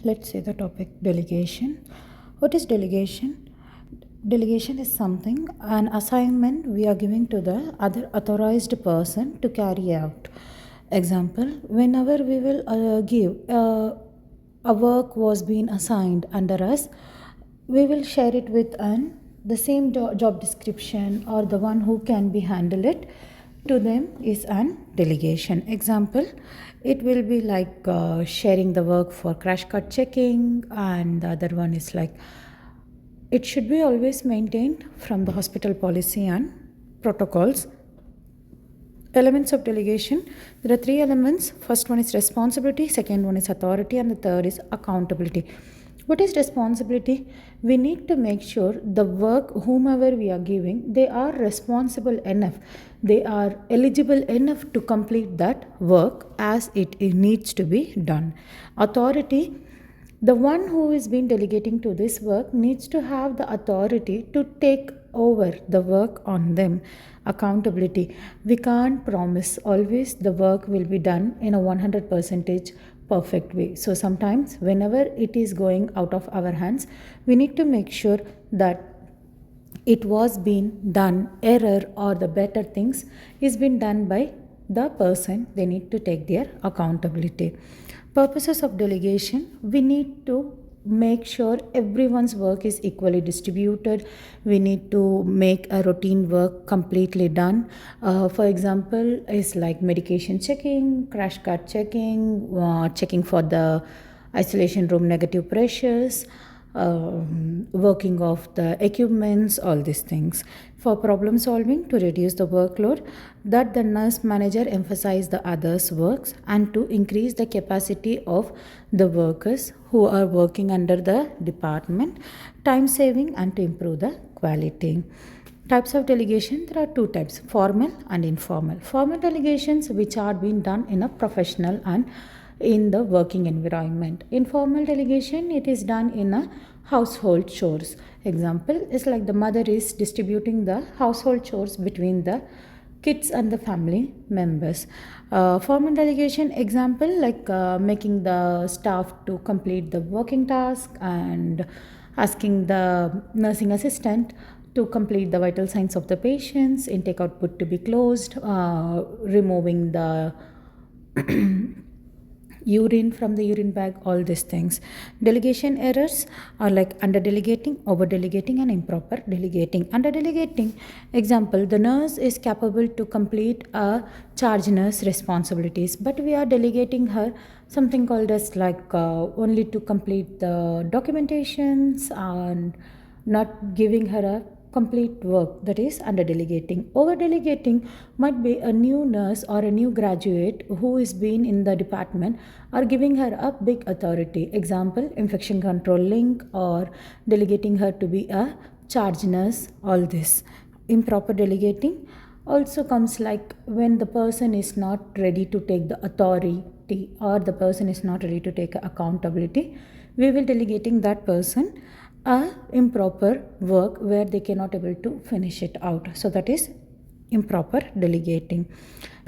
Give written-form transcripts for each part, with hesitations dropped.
Let's say the topic delegation. What is delegation? Delegation is something, an assignment we are giving to the other authorized person to carry out. Example, whenever we will give a work was being assigned under us, we will share it with an the same job description or the one who can be handle it to them is an delegation. Example, it will be like sharing the work for crash card checking, and the other one is like it should be always maintained from the hospital policy and protocols. Elements of delegation, there are three elements. First one is responsibility, second one is authority, and the third is accountability. What is responsibility? We need to make sure the work whomever we are giving, they are responsible enough, they are eligible enough to complete that work as it needs to be done. Authority, the one who is being delegating to this work needs to have the authority to take over the work on them. Accountability, we can't promise always the work will be done in a 100% perfect way. So sometimes whenever it is going out of our hands, we need to make sure that it was being done, error or the better things is being done by the person. They need to take their accountability. Purposes of delegation, we need to make sure everyone's work is equally distributed. We need to make a routine work completely done. For example, is like medication checking, crash card checking, checking for the isolation room negative pressures, working of the equipments, all these things. For problem solving, to reduce the workload, that the nurse manager emphasize the others' works and to increase the capacity of the workers who are working under the department, time saving and to improve the quality. Types of delegation, there are two types, formal and informal. Formal delegations which are being done in a professional and in the working environment. Informal delegation, it is done in a household chores. Example is like the mother is distributing the household chores between the kids and the family members. Formal delegation example like making the staff to complete the working task and asking the nursing assistant to complete the vital signs of the patients, intake output to be closed, removing the urine from the urine bag, all these things. Delegation errors are like under delegating, over delegating, and improper delegating. Under delegating, example, the nurse is capable to complete a charge nurse responsibilities, but we are delegating her something called as like only to complete the documentations and not giving her a complete work, that is under delegating. Over delegating might be a new nurse or a new graduate who is been in the department or giving her a big authority. Example, infection control link or delegating her to be a charge nurse, all this. Improper delegating also comes like when the person is not ready to take the authority or the person is not ready to take accountability, we will delegating that person a improper work where they cannot able to finish it out. So that is improper delegating.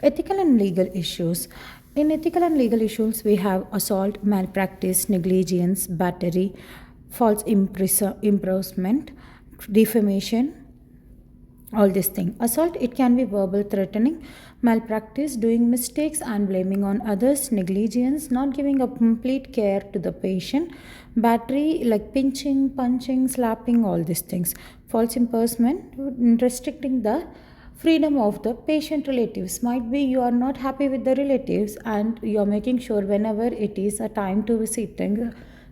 Ethical and legal issues. In ethical and legal issues, we have assault, malpractice, negligence, battery, false imprisonment, defamation, all these things. Assault, it can be verbal threatening. Malpractice, doing mistakes and blaming on others. Negligence, not giving a complete care to the patient. Battery, like pinching, punching, slapping, all these things. False imprisonment, restricting the freedom of the patient relatives. Might be you are not happy with the relatives and you are making sure whenever it is a time to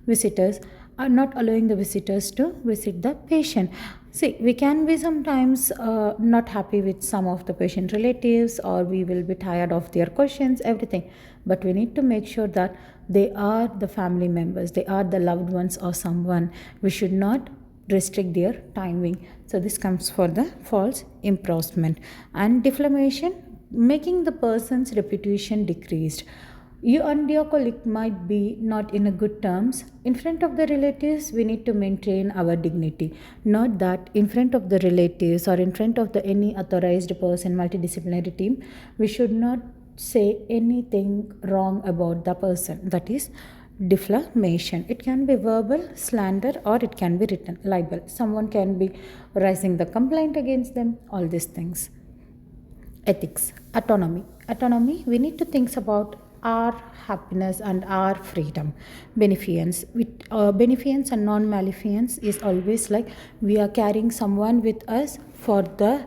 visitors are not allowing the visitors to visit the patient. See, we can be sometimes not happy with some of the patient relatives, or we will be tired of their questions, everything. But we need to make sure that they are the family members, they are the loved ones or someone. We should not restrict their timing. So this comes for the false imprisonment. And defamation, making the person's reputation decreased. You and your colleague might be not in a good terms. In front of the relatives, we need to maintain our dignity. Not that in front of the relatives or in front of the any authorized person, multidisciplinary team, we should not say anything wrong about the person. That is defamation. It can be verbal, slander, or it can be written, libel. Someone can be raising the complaint against them, all these things. Ethics, autonomy, we need to think about our happiness and our freedom. Beneficence and non-maleficence is always like we are carrying someone with us for the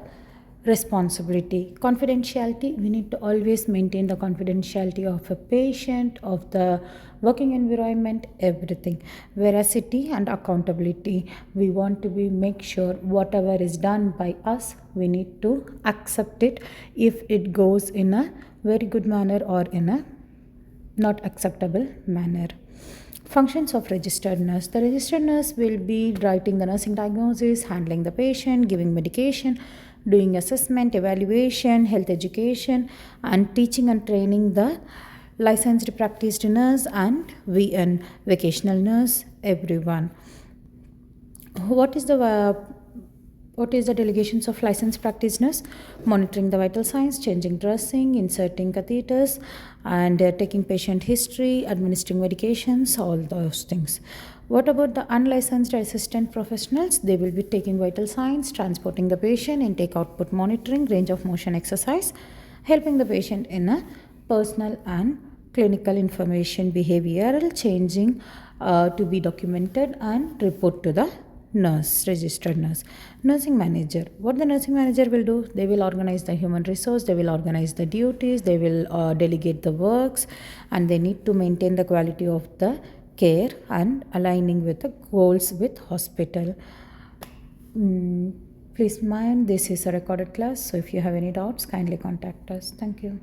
responsibility. Confidentiality, we need to always maintain the confidentiality of a patient, of the working environment, everything. Veracity and accountability, we want to be make sure whatever is done by us, we need to accept it if it goes in a very good manner or in a not acceptable manner. Functions of registered nurse. The registered nurse will be writing the nursing diagnosis, handling the patient, giving medication, doing assessment, evaluation, health education, and teaching and training the licensed practiced nurse and VN, vocational nurse, everyone. What is the delegations of licensed practice nurse? Monitoring the vital signs, changing dressing, inserting catheters, and taking patient history, administering medications, all those things. What about the unlicensed assistant professionals? They will be taking vital signs, transporting the patient, intake output monitoring, range of motion exercise, helping the patient in a personal and clinical information, behavioral changing to be documented and report to the nurse, registered nurse. Nursing manager, what the nursing manager will do, they will organize the human resource, they will organize the duties, they will delegate the works, and they need to maintain the quality of the care and aligning with the goals with hospital. Please mind, this is a recorded class, so if you have any doubts, kindly contact us. Thank you.